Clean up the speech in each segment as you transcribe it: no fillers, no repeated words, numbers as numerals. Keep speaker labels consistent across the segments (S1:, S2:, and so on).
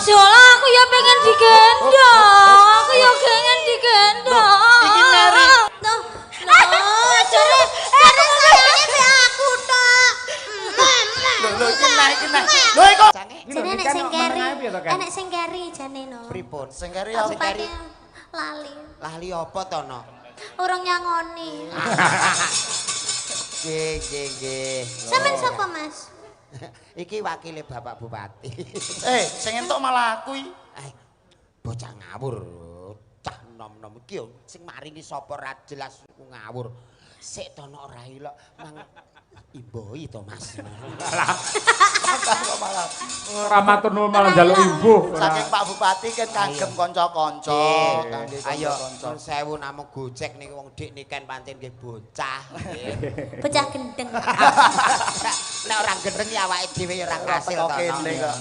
S1: Mas Yola aku ya pengen digendong. Aku ya pengen digendong.
S2: Iki Mary.
S1: Tuh. Jare sayangnya be aku tok.
S2: Lho iki nah. Lho iku.
S1: Jane nek sing keri. Enek sing keri jane no.
S2: Pripun? Sing keri apa? Sing keri.
S1: Lali.
S2: Lali apa to no?
S1: Urung nyangoni.
S2: Nggih.
S1: Sampeyan sapa, Mas?
S2: Iki wakile Bapak Bupati.
S3: Sing entuk malah aku iki.
S2: Bocah ngawur. Cah nom-nom iki yo sing maringi sapa ra jelas ngawur. Sik tono ora ilok nang imboi to, Mas.
S3: Malah
S4: ora matur nuwun malah njaluk imbuh.
S3: saking Pak Bupati kan kagem kanca-kanca.
S2: Ayo nuwun sewu namung Gojek niki wong dik niken pancen nggih bocah.
S1: Bocah gendeng.
S2: Nek ora gendeng ya awake dhewe ora kasil to.
S3: Kene kok.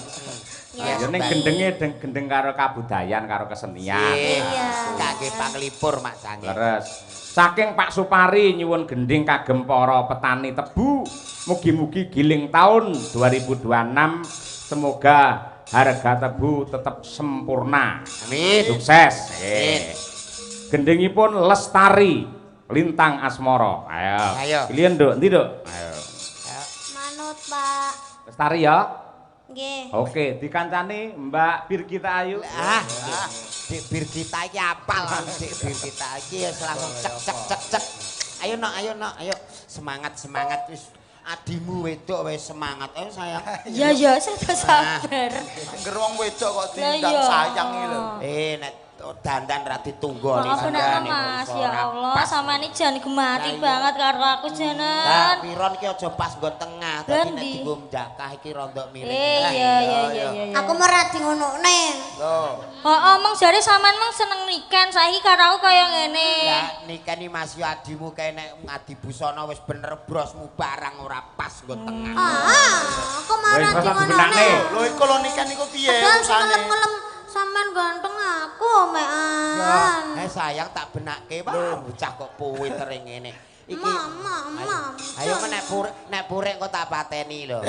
S4: Ya ning gendenge gendeng karo kabudayan karo kesenian.
S1: Iya.
S2: Kangge panglipur Mak Sange.
S4: Leres. Saking Pak Supari nyuwun gending kagem para petani tebu, mugi-mugi giling tahun 2026 semoga harga tebu tetap sempurna.
S2: Amin.
S4: Sukses.
S2: Amin.
S4: Gendingipun Lestari Lintang Asmara.
S2: Ayo.
S4: Pilihan Nduk, ndi Nduk? Ayo.
S1: Manut, Pak.
S4: Lestari ya.
S1: Nggih.
S4: Oke, dikancani Mbak Birgita Ayu.
S2: Dik Birgita iki apal, Dik Birgita iki ya langsung cek. Ayo nok, ayo. Semangat wis. Adimu wedok wis semangat. Ayo sayang.
S1: Ya, saya sabar.
S3: Angger wong wedok kok
S1: Lah
S3: tinggal
S1: iya.
S3: sayang iki lho.
S2: Nek dandan ra ditunggoni
S1: Maaf bener Mas, ya Allah, sama ini jangan gemati banget karo aku
S2: Lah
S1: janan.
S2: piron iki aja pas nggo tengah, dadi nek dienggo mjakah iki rondok miring.
S1: Iya. Aku mau radi ngonokne.
S3: Loh.
S1: Omong jare sampean meng seneng niken, saiki karo aku kaya ngene.
S2: Lah nikeni Mas yo adimu kae nek ngadi busana wis bener brosmu barang ora pas nggo tengah.
S1: Aku mau
S4: Wis
S1: radi
S4: rasa
S1: ngonokne.
S4: dibenakne.
S3: Lho iku lho nikan iku piye
S1: Padahal sing
S3: usane?
S1: ngelem-ngelem sampean ganteng aku, mean.
S2: Sayang tak benakke, wah bocah kok puwiter ngene. Iki.
S1: Mama.
S2: Ayo nek purek kok tak pateni lho.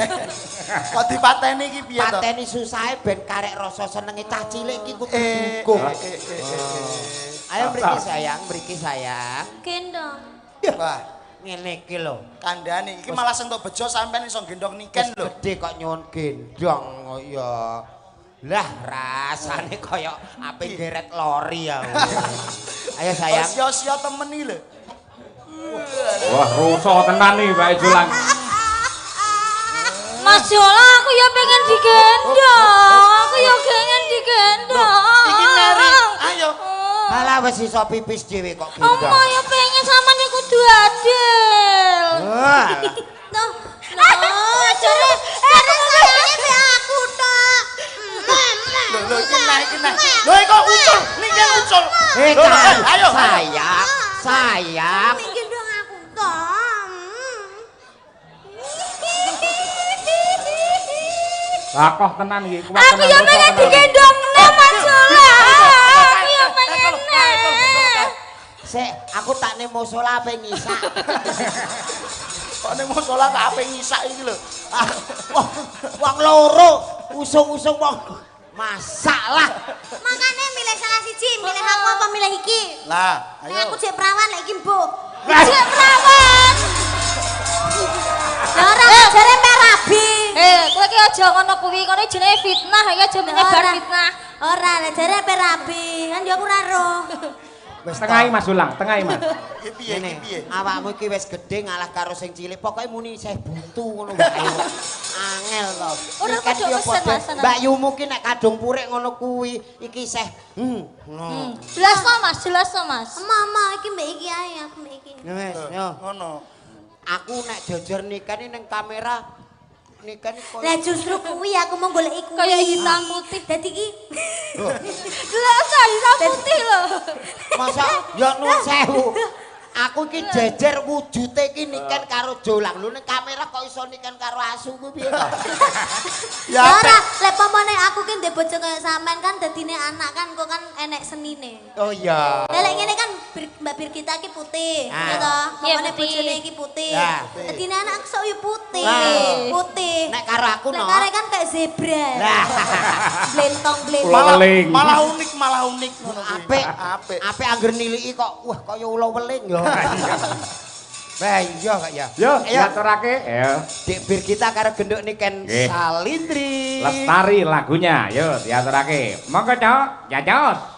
S3: Kok dipateni iki piye to?
S2: Pateni susahe ben karek rasa senenge cah cilik iki kudu dukung. Ayo mriki sayang.
S1: Gendong.
S3: Wah,
S2: Ngene iki lho.
S3: kandhane iki malah sentuk bejo sampean iso gendong niken lho.
S2: Gede kok nyuwun gendong ya. Lah rasane kaya ape geret lori ya. Ayo sayang.
S3: Sia-sia temen iki lho.
S4: Wah, rusa tenan nih Mbak Julang.
S1: Mas Yola aku ya pengen digendong. Aku ya pengen digendong.
S3: Iki Mary, ayo.
S2: Alah wis iso pipis dhewe kok
S1: Oma
S2: gendong.
S1: ya pengen sampean ya kudu adil.
S2: Wah.
S1: Tuh. Jare sayangnya be aku tok.
S3: Lho iki nah. Lho iku ucul, niken ucul.
S2: Ayo sayang.
S1: Gendong aku tok.
S4: Lakoh tenan iki.
S1: Aku ya pengen digendong Mas Yola. Aku ya pengen.
S2: Sik, aku tak ning musala ape ngisak.
S3: Kok ning musala tak ape ngisak iki lho.
S2: Wong loro usung-usung wong masalah.
S1: Makanya milih salah siji, milih aku apa milih iki?
S3: Lah,
S1: Nek
S3: ayo.
S1: aku jek perawan lek iki mbok. Jek perawan. Ya ora jare perabi. Kowe ki aja ngono kuwi, kono jenenge fitnah ya aja menyebar fitnah. Ora, lek jare perabi, kan yo aku ora roh.
S2: Wis
S4: Tengahi Mas Julang, tengahi Mas.
S3: Iki piye iki piye?
S2: Awakmu iki wis gedhe ngalah karo sing cilik. Pokoke muni isih buntu ngono wae. Angel to.
S1: Ora
S2: Iki kan
S1: kudu
S2: yo
S1: pesen,
S2: padha.
S1: Mas, ana.
S2: Mbak Yumu ki nek kadung purek ngono kuwi iki isih
S1: Jelas to Mas. Mama iki mbek iki ae, aku mbek iki.
S2: Wis yo.
S3: Ngono.
S2: Aku nek jujur nikah ning kamera nikah koyo
S1: Lah justru kuwi aku mau goleki kuwi. Kayak hitam putih. Dadi iki. Jelas hitam putih lho.
S2: masa ya nuwun sewu. Aku iki jejer wujude iki niken karo jolang. Lho ning kamera kok iso niken karo asu kuwi piye to?
S3: Ya
S1: Ora, lek pamane aku ki ndek bojo kaya sampean kan dadine anak kan kok kan enek senine.
S2: Oh iya.
S1: Lah lek ngene kan Mbak Birgita iki putih,
S2: Ah.
S1: ya toh?
S5: Iya,
S1: Mamane
S5: putih.
S1: bojone iki putih.
S2: Lah.
S1: Dadi anak sok yo putih.
S2: Lah.
S1: Putih.
S2: Nek karo aku
S1: Nek
S2: no.
S1: kare kan kayak zebra.
S2: Lah.
S1: Blentong-blentong.
S4: Ulo weling.
S3: Malah unik ngono kuwi.
S2: Apik. Apik angger niliki kok wah kaya ula weling ya. Wah iya kok ya.
S4: Yo,
S2: Ayo.
S4: diaturake. Yo.
S2: Dik Birgita karo genduk Niken
S4: Nggih.
S2: Salindri.
S4: Lestari lagunya. Yo, diaturake. Monggo, Cok. Jajos.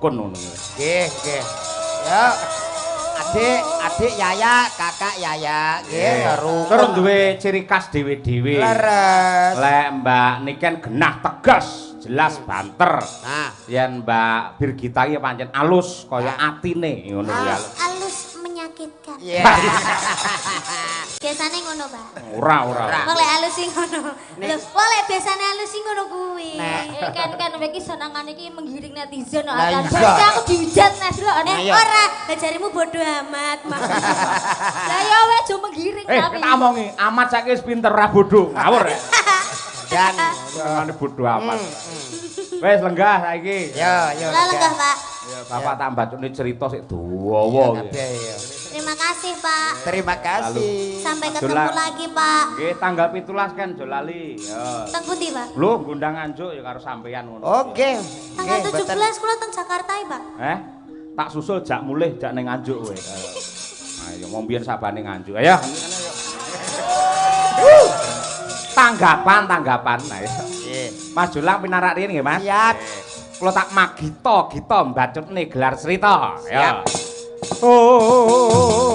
S4: rukun ngono.
S2: Nggih, nggih. Ya. Adik Yaya, kakak Yaya, nggih, rukun.
S4: Terus duwe ciri khas dhewe-dhewe.
S2: Leres.
S4: Lek Mbak niken genah tegas, jelas banter.
S2: Nah,
S4: Yen Mbak Birgita iki pancen alus kaya atine ngono kuwi.
S1: Halus menyakitkan.
S2: iya.
S1: Biasane ngono, Pak.
S4: Ora.
S1: Kok lek halus sing ngono. Lho, kok lek biasane halus sing ngono kuwi. Kan iki senengan iki menggiring netizen kok.
S2: Lah,
S1: Kan
S2: iya.
S1: aku dihujat Nes lho.
S2: Ayo.
S1: Ora, lah jarimu bodoh amat. Lah ya wes jo menggiring tapi.
S4: Kita omongi, amat saiki wis pinter ra bodho. Ngawur ya.
S2: Dan
S4: Senengane bodho amat. Wis lenggah saiki.
S2: yo.
S1: Lah lenggah, Pak.
S4: Ya Bapak tak bacone cerita sik dawa iki.
S1: Terima kasih, Pak.
S2: Terima kasih.
S1: Sampai
S4: Aduh,
S1: ketemu
S4: lah.
S1: lagi, Pak.
S4: Nggih, tanggal 17 kan aja lali. Ya.
S1: Teng pundi, Pak?
S4: Lho, ngundang anjuk ya karo sampeyan ngono.
S2: Oke.
S1: Tanggal 17 kula teng Jakarta, Pak.
S4: Tak susul jak mulih jak ning Nganjuk kowe. Ayo ngombian sabane Nganjuk. Ayo. Tanggapan. Nah, ya. Mas Julang pinarak riyen nggih, Mas?
S2: Siap.
S4: Kula tak magita mbacutne gelar cerita. Ya.
S2: Siap.
S4: Oh.